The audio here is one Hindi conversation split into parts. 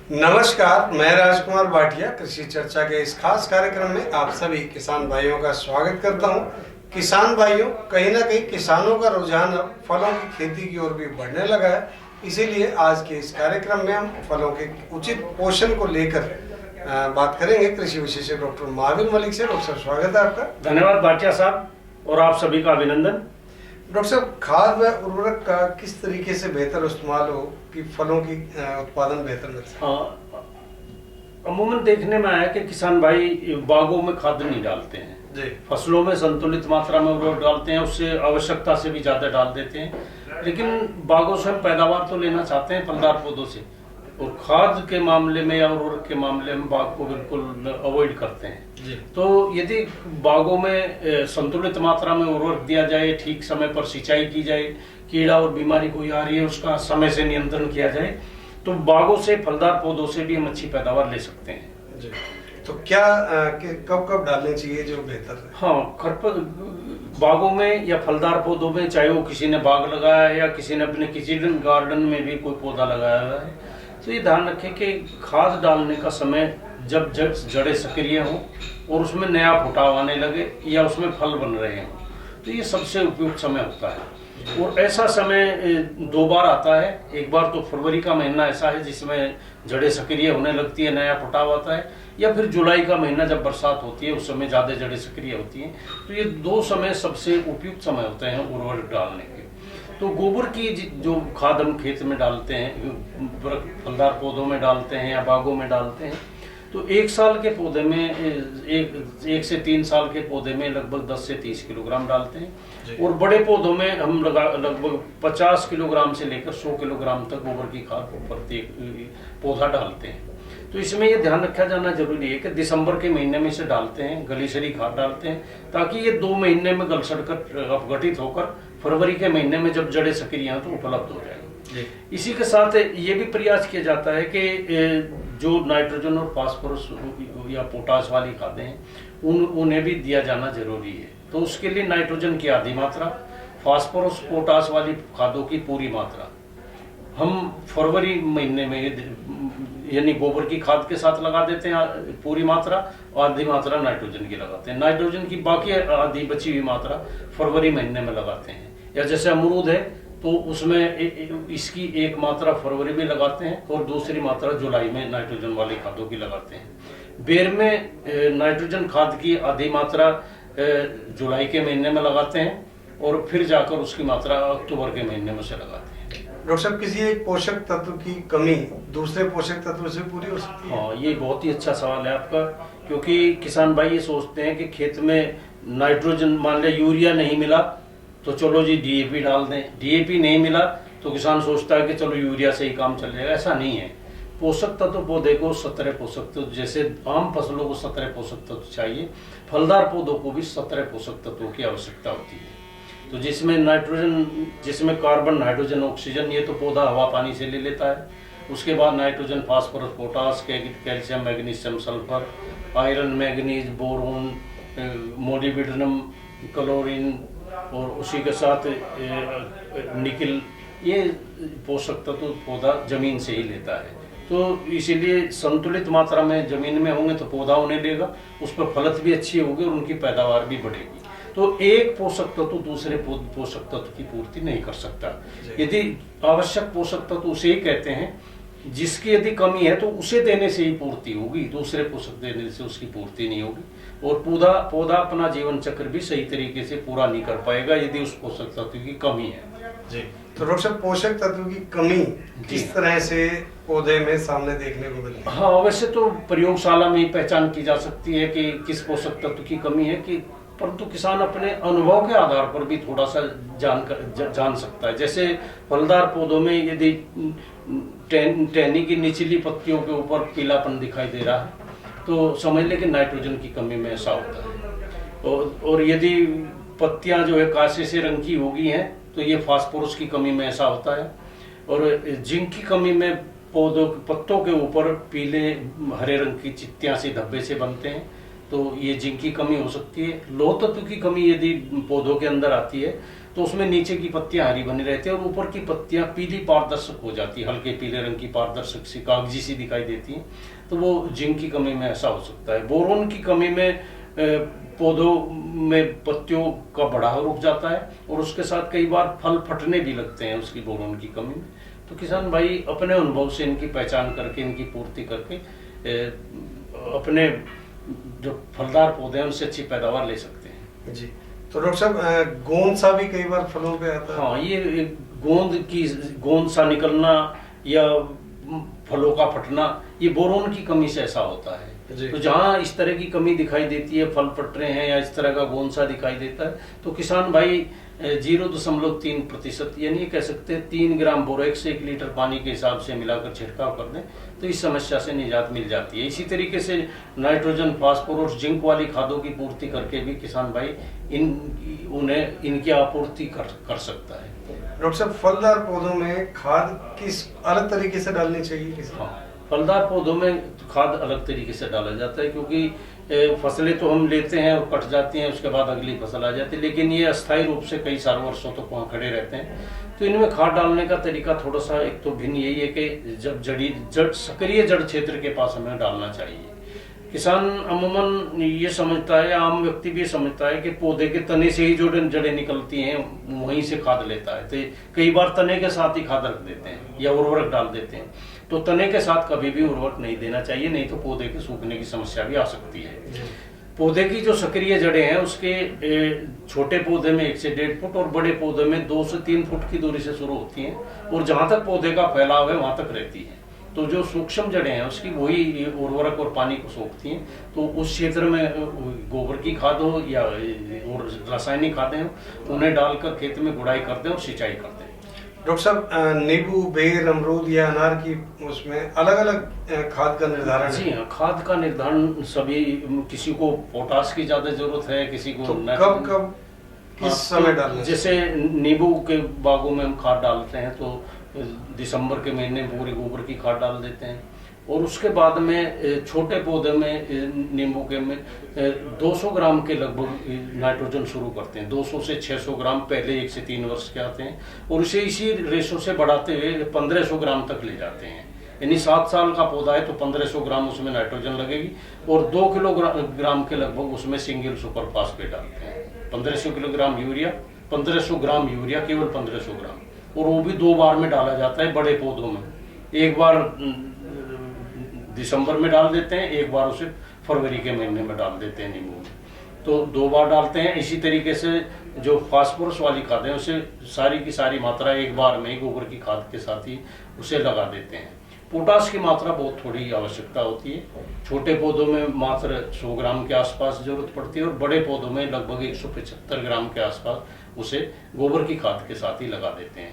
नमस्कार, मैं राजकुमार भाटिया कृषि चर्चा के इस खास कार्यक्रम में आप सभी किसान भाइयों का स्वागत करता हूं। किसान भाइयों, कहीं ना कहीं किसानों का रुझान अब फलों की खेती की ओर भी बढ़ने लगा है। इसीलिए आज के इस कार्यक्रम में हम फलों के उचित पोषण को लेकर बात करेंगे कृषि विशेषज्ञ डॉक्टर महावीर मलिक से। डॉक्टर साहब, स्वागत है आपका। धन्यवाद भाटिया साहब, और आप सभी का अभिनंदन। डॉक्टर साहब, खाद व उर्वरक का किस तरीके से बेहतर इस्तेमाल हो कि फलों की उत्पादन बेहतर मिल सके? अमूमन देखने में आया कि किसान भाई बागों में खाद नहीं डालते हैं जी। फसलों में संतुलित मात्रा में उर्वरक डालते हैं, उससे आवश्यकता से भी ज्यादा डाल देते हैं। लेकिन बागों से हम पैदावार तो लेना चाहते हैं फलदार पौधों से, और खाद के मामले में या उर्वरक के मामले में बाग को बिल्कुल अवॉइड करते हैं जी। तो यदि बागों में संतुलित मात्रा में उर्वरक दिया जाए, ठीक समय पर सिंचाई की जाए, कीड़ा और बीमारी कोई आ रही है उसका समय से नियंत्रण किया जाए, तो बागों से फलदार पौधों से भी हम अच्छी पैदावार ले सकते हैं जी। तो क्या कब कब डालने चाहिए जो बेहतर है? हाँ, बागों में या फलदार पौधों में, चाहे वो किसी ने बाग लगाया है या किसी ने अपने किचन गार्डन में भी कोई पौधा लगाया हुआ है, तो ये ध्यान रखें कि खाद डालने का समय जब जड़ें सक्रिय हों और उसमें नया फुटाव आने लगे या उसमें फल बन रहे हों, तो ये सबसे उपयुक्त समय होता है। और ऐसा समय दो बार आता है। एक बार तो फरवरी का महीना ऐसा है जिसमें जड़ें सक्रिय होने लगती है, नया फुटाव आता है, या फिर जुलाई का महीना जब बरसात होती है उस समय ज़्यादा जड़ें सक्रिय होती हैं। तो ये दो समय सबसे उपयुक्त समय होते हैं उर्वरक डालने के। तो गोबर की जो खाद हम खेत में डालते हैं, फलदार पौधों में डालते हैं या बागों में डालते हैं, तो 1 साल के पौधे में एक से 3 साल के पौधे में लगभग 10 से 30 किलोग्राम डालते हैं, और बड़े पौधों में हम लगभग 50 किलोग्राम से लेकर 100 किलोग्राम तक गोबर की खाद प्रत्येक पौधा डालते हैं। तो इसमें ये ध्यान रखा जाना जरूरी है कि दिसंबर के महीने में इसे डालते हैं, गलीसरी खाद डालते हैं, ताकि ये 2 महीने में गल सड़कर अपघटित होकर फरवरी के महीने में जब जड़ें सक्रिय हैं तो उपलब्ध हो जाएगी। इसी के साथ ये भी प्रयास किया जाता है कि जो नाइट्रोजन और फास्फोरस या पोटाश वाली खादें हैं उन्हें भी दिया जाना जरूरी है। तो उसके लिए नाइट्रोजन की आधी मात्रा, फास्फोरस पोटाश वाली खादों की पूरी मात्रा हम फरवरी महीने में यानी गोबर की खाद के साथ लगा देते हैं पूरी मात्रा, आधी मात्रा नाइट्रोजन की लगाते हैं। नाइट्रोजन की बाकी आधी बची हुई मात्रा फरवरी महीने में लगाते हैं। या जैसे अमरूद है तो उसमें इसकी एक मात्रा फरवरी में लगाते हैं और दूसरी मात्रा जुलाई में नाइट्रोजन वाली खादों की लगाते हैं। बेर में नाइट्रोजन खाद की आधी मात्रा जुलाई के महीने में लगाते हैं और फिर जाकर उसकी मात्रा अक्टूबर के महीने में से लगाते हैं। डॉक्टर साहब, किसी एक पोषक तत्व की कमी दूसरे पोषक तत्व से पूरी हो सकती है? हाँ, ये बहुत ही अच्छा सवाल है आपका, क्योंकि किसान भाई ये सोचते हैं कि खेत में नाइट्रोजन, मान लिया यूरिया नहीं मिला तो चलो जी डीएपी डाल दें, डीएपी नहीं मिला तो किसान सोचता है कि चलो यूरिया से ही काम चल जाएगा। ऐसा नहीं है। पोषक तत्व पौधे को 17 पोषक तत्व, जैसे आम फसलों को 17 पोषक तत्व चाहिए, फलदार पौधों को भी 17 पोषक तत्वों की आवश्यकता होती है। तो जिसमें नाइट्रोजन, जिसमें कार्बन, नाइट्रोजन, ऑक्सीजन, ये तो पौधा हवा पानी से ले लेता है। उसके बाद nitrogen, phosphorus, potash, calcium, magnesium, sulphur, iron, manganese, boron, molybdenum, chlorine और उसी के साथ निकल, ये पोषक तत्व पौधा जमीन से ही लेता है। तो इसीलिए संतुलित मात्रा में जमीन में होंगे तो पौधा उन्हें लेगा, उस पर फलत भी अच्छी होगी और उनकी पैदावार भी बढ़ेगी। तो एक पोषक तत्व दूसरे पोषक तत्व की पूर्ति नहीं कर सकता। यदि आवश्यक पोषक तत्व उसे ही कहते हैं जिसकी यदि कमी है तो उसे देने से ही पूर्ति होगी, दूसरे पोषक देने से उसकी पूर्ति नहीं होगी, और पौधा अपना जीवन चक्र भी सही तरीके से पूरा नहीं कर पाएगा यदि उस पोषक तत्व की कमी है। जी। तो डॉक्टर साहब, पोषक तत्व की कमी किस तरह से पौधे में सामने देखने को मिलती है? हाँ, वैसे तो प्रयोगशाला में पहचान की जा सकती है कि किस पोषक तत्व की कमी है, कि परंतु किसान अपने अनुभव के आधार पर भी थोड़ा सा जान सकता है। जैसे फलदार पौधों में यदि टहनी की निचली पत्तियों के ऊपर पीलापन दिखाई दे रहा है तो समझ लें कि नाइट्रोजन की कमी में ऐसा होता है। और यदि पत्तियां जो है कासे से रंग की होगी हैं तो ये फास्फोरस की कमी में ऐसा होता है। और जिंक की कमी में पौधों पत्तों के ऊपर पीले हरे रंग की चित्तियां सी धब्बे से बनते हैं। तो ये जिंक की कमी हो सकती है। लौह तत्व की कमी यदि पौधों के अंदर आती है तो उसमें नीचे की पत्तियां हरी बनी रहती है और ऊपर की पत्तियां पीली पारदर्शक हो जाती है, हल्के पीले रंग की पारदर्शक सी कागजी सी दिखाई देती है। तो वो जिंक की कमी में ऐसा हो सकता है। बोरोन की कमी में पौधों में पत्तियों का बढ़ाव रुक जाता है और उसके साथ कई बार फल फटने भी लगते हैं उसकी बोरोन की कमी में। तो किसान भाई अपने अनुभव से इनकी पहचान करके, इनकी पूर्ति करके अपने जो फलदार पौधे हैं उनसे अच्छी पैदावार ले सकते हैं। जी, तो डॉक्टर साहब गोंद सा भी कई बार फलों पे आता है। हाँ, ये गोंद सा निकलना या फलों का फटना, ये बोरोन की कमी से ऐसा होता है। तो जहाँ इस तरह की कमी दिखाई देती है, फल फट रहे हैं या इस तरह का गोंद सा दिखाई देता है, तो किसान भाई 0.3% यानी कह सकते हैं 3 ग्राम बोरेक्स 1 लीटर पानी के हिसाब से मिलाकर छिड़काव कर दें तो इस समस्या से निजात मिल जाती है। इसी तरीके से नाइट्रोजन, फास्फोरस, जिंक वाली खादों की पूर्ति करके भी किसान भाई उन्हें इनकी आपूर्ति कर सकता है। डॉक्टर साहब फलदार पौधों में खाद किस अलग तरीके से डालनी चाहिए? हाँ, फलदार पौधों में खाद अलग तरीके से डाला जाता है क्योंकि फसलें तो हम लेते हैं और कट जाती हैं, उसके बाद अगली फसल आ जाती है, लेकिन ये अस्थायी रूप से कई सारे वर्षों तक वहाँ खड़े रहते हैं। तो इनमें खाद डालने का तरीका थोड़ा सा एक तो भिन्न यही है कि जब सक्रिय जड़ क्षेत्र के पास हमें डालना चाहिए। किसान अमूमन ये समझता है, आम व्यक्ति भी समझता है कि पौधे के तने से ही जो जड़ें निकलती हैं वहीं से खाद लेता है, तो कई बार तने के साथ ही खाद रख देते हैं या उर्वरक डाल देते हैं। तो तने के साथ कभी भी उर्वरक नहीं देना चाहिए, नहीं तो पौधे के सूखने की समस्या भी आ सकती है। पौधे की जो सक्रिय जड़ें हैं उसके छोटे पौधे में 1 से 1.5 फुट और बड़े पौधे में 2 से 3 फुट की दूरी से शुरू होती हैं और जहां तक पौधे का फैलाव है वहां तक रहती है। तो जो सूक्ष्म जड़ें हैं उसकी वही उर्वरक और पानी को सोखती हैं। तो उस क्षेत्र में गोबर की खाद हो या और रासायनिक खादें हो, उन्हें डालकर खेत में गुड़ाई कर दें और सिंचाई कर दें। डॉक्टर साहब नींबू, बेर, अमरूद या अनार की उसमें अलग अलग खाद का निर्धारण जी हाँ, खाद का निर्धारण सभी, किसी को पोटाश की ज्यादा जरूरत है, किसी को तो कब किस समय डालना? जैसे नींबू के बागों में हम खाद डालते हैं तो दिसंबर के महीने में पूरी गोबर की खाद डाल देते हैं और उसके बाद में छोटे पौधे में नींबू के में 200 ग्राम के लगभग नाइट्रोजन शुरू करते हैं। 200 से 600 ग्राम पहले 1 से 3 वर्ष के आते हैं और उसे इसी रेशो से बढ़ाते हुए 1500 ग्राम तक ले जाते हैं। यानी 7 साल का पौधा है तो 1500 ग्राम उसमें नाइट्रोजन लगेगी और 2 किलोग्राम के लगभग उसमें सिंगल सुपर फास्फेट डालते हैं। 1500 किलोग्राम यूरिया, 1500 ग्राम यूरिया, केवल 1500 ग्राम, और वो भी 2 बार में डाला जाता है बड़े पौधों में। एक बार दिसंबर में डाल देते हैं, एक बार उसे फरवरी के महीने में डाल देते हैं नींबू में, तो 2 बार डालते हैं। इसी तरीके से जो फास्फोरस वाली खाद है उसे सारी की सारी मात्रा एक बार में ही गोबर की खाद के साथ ही उसे लगा देते हैं। पोटाश की मात्रा बहुत थोड़ी आवश्यकता होती है। छोटे पौधों में मात्र 100 ग्राम के आसपास जरूरत पड़ती है और बड़े पौधों में लगभग 175 ग्राम के आसपास उसे गोबर की खाद के साथ ही लगा देते हैं।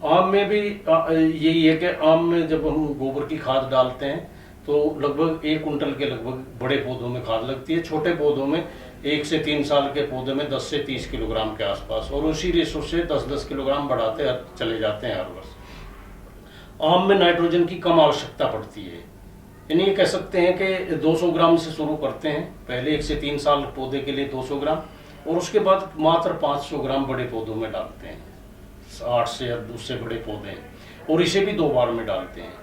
आम में भी यही है कि आम में जब हम गोबर की खाद डालते हैं तो लगभग 1 कुंटल के लगभग बड़े पौधों में खाद लगती है। छोटे पौधों में 1 से 3 साल के पौधे में 10 से 30 किलोग्राम के आसपास, और उसी रेशो से 10-10 किलोग्राम बढ़ाते चले जाते हैं हर वर्ष। आम में नाइट्रोजन की कम आवश्यकता पड़ती है, यानी ये कह सकते हैं कि 200 ग्राम से शुरू करते हैं पहले 1 से 3 साल पौधे के लिए 200 ग्राम, और उसके बाद मात्र 500 ग्राम बड़े पौधों में डालते हैं। 8 से या उससे बड़े पौधे हैं और इसे भी 2 बार में डालते हैं,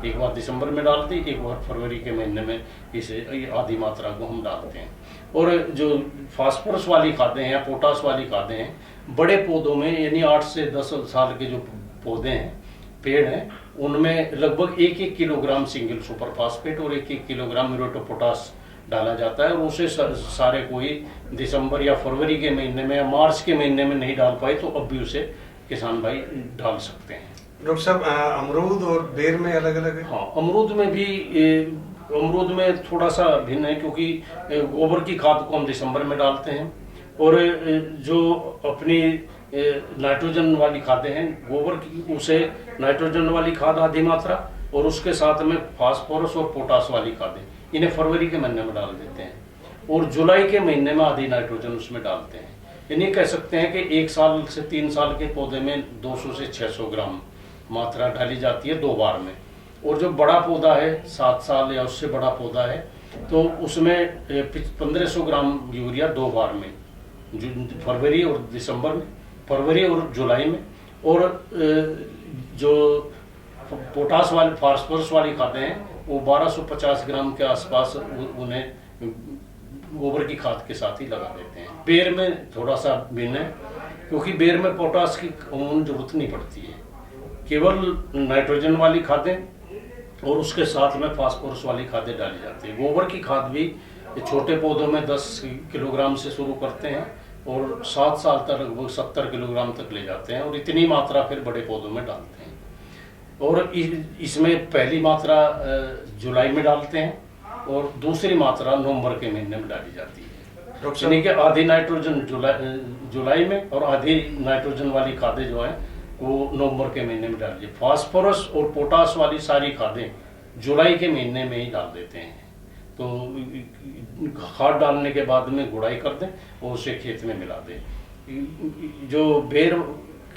एक बार दिसंबर में डालते हैं, एक बार फरवरी के महीने में इसे आधी मात्रा को हम डालते हैं। और जो फास्फोरस वाली खादें हैं या पोटाश वाली खादें हैं बड़े पौधों में, यानी 8 से 10 साल के जो पौधे हैं, पेड़ हैं, उनमें लगभग 1-1 किलोग्राम सिंगल सुपर फास्फेट और 1-1 किलोग्राम म्यूरेट ऑफ पोटाश डाला जाता है। और उसे सारे कोई दिसंबर या फरवरी के महीने में या मार्च के महीने में नहीं डाल पाए तो अब भी उसे किसान भाई डाल सकते हैं। डॉक्टर साहब अमरूद और बेर में अलग अलग है? हाँ, अमरूद में भी अमरूद में थोड़ा सा भिन्न है क्योंकि गोबर की खाद को हम दिसंबर में डालते हैं और जो अपनी नाइट्रोजन वाली खादें हैं गोबर की, उसे नाइट्रोजन वाली खाद आधी मात्रा और उसके साथ में फास्फोरस और पोटाश वाली खादें इन्हें फरवरी के महीने में डाल देते हैं और जुलाई के महीने में आधी नाइट्रोजन उसमें डालते हैं। यानी कह सकते हैं कि 1 साल से 3 साल के पौधे में 200 से 600 ग्राम मात्रा डाली जाती है 2 बार में। और जो बड़ा पौधा है 7 साल या उससे बड़ा पौधा है तो उसमें 1500 ग्राम यूरिया 2 बार में, फरवरी और दिसंबर में, फरवरी और जुलाई में। और जो पोटास वाली फास्फोरस वाली खादें हैं वो 1250 ग्राम के आसपास उन्हें गोबर की खाद के साथ ही लगा देते हैं। बेर में थोड़ा सा भिन्न है, क्योंकि बेर में पोटास की अमूमन जरूरत नहीं पड़ती है, केवल नाइट्रोजन वाली खादें और उसके साथ में फास्फोरस वाली खादें डाली जाती है। गोबर की खाद भी छोटे पौधों में 10 किलोग्राम से शुरू करते हैं और 7 साल तक लगभग 70 किलोग्राम तक ले जाते हैं, और इतनी मात्रा फिर बड़े पौधों में डालते हैं। और इसमें पहली मात्रा जुलाई में डालते हैं और दूसरी मात्रा नवंबर के महीने में डाली जाती है। यानी कि आधी नाइट्रोजन जुलाई में और आधी नाइट्रोजन वाली खादें जो हैं वो नवंबर के महीने में डालिए। फास्फोरस और पोटास वाली सारी खादें जुलाई के महीने में ही डाल देते हैं। तो खाद डालने के बाद में गुड़ाई कर दें और उसे खेत में मिला दें। जो बेर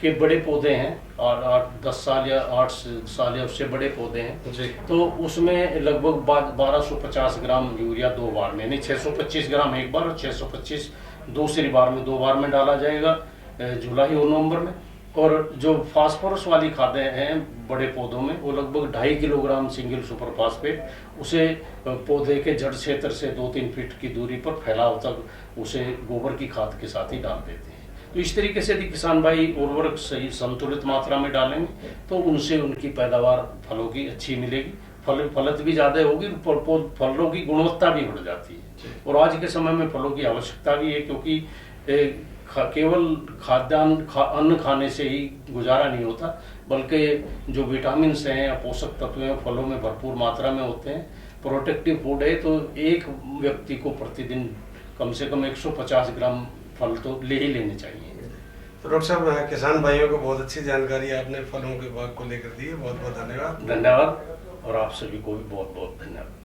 के बड़े पौधे हैं और 10 साल या 8 साल या उससे बड़े पौधे हैं जी, तो उसमें लगभग 1250 ग्राम यूरिया 2 बार में, यानी 625 ग्राम एक बार और 625 दूसरी बार में, 2 बार में डाला जाएगा जुलाई और नवंबर में। और जो फास्फोरस वाली खादें हैं बड़े पौधों में वो लगभग 2.5 किलोग्राम सिंगल सुपर फास्फेट, उसे पौधे के जड़ क्षेत्र से 2-3 फीट की दूरी पर फैलाव तक उसे गोबर की खाद के साथ ही डाल देते हैं। तो इस तरीके से यदि किसान भाई उर्वरक सही संतुलित मात्रा में डालेंगे तो उनसे उनकी पैदावार फलों की अच्छी मिलेगी, फलत भी ज़्यादा होगी, फलों की गुणवत्ता भी बढ़ जाती है। और आज के समय में फलों की आवश्यकता भी है, क्योंकि केवल अन्न खाने से ही गुजारा नहीं होता, बल्कि जो विटामिन हैं या पोषक तत्व हैं फलों में भरपूर मात्रा में होते हैं। प्रोटेक्टिव फूड है, तो एक व्यक्ति को प्रतिदिन कम से कम 150 ग्राम फल तो ले ही लेने चाहिए। तो डॉक्टर साहब, किसान भाइयों को बहुत अच्छी जानकारी आपने फलों के बाग को लेकर दी है, बहुत बहुत धन्यवाद। धन्यवाद, और आप सभी को भी बहुत बहुत धन्यवाद।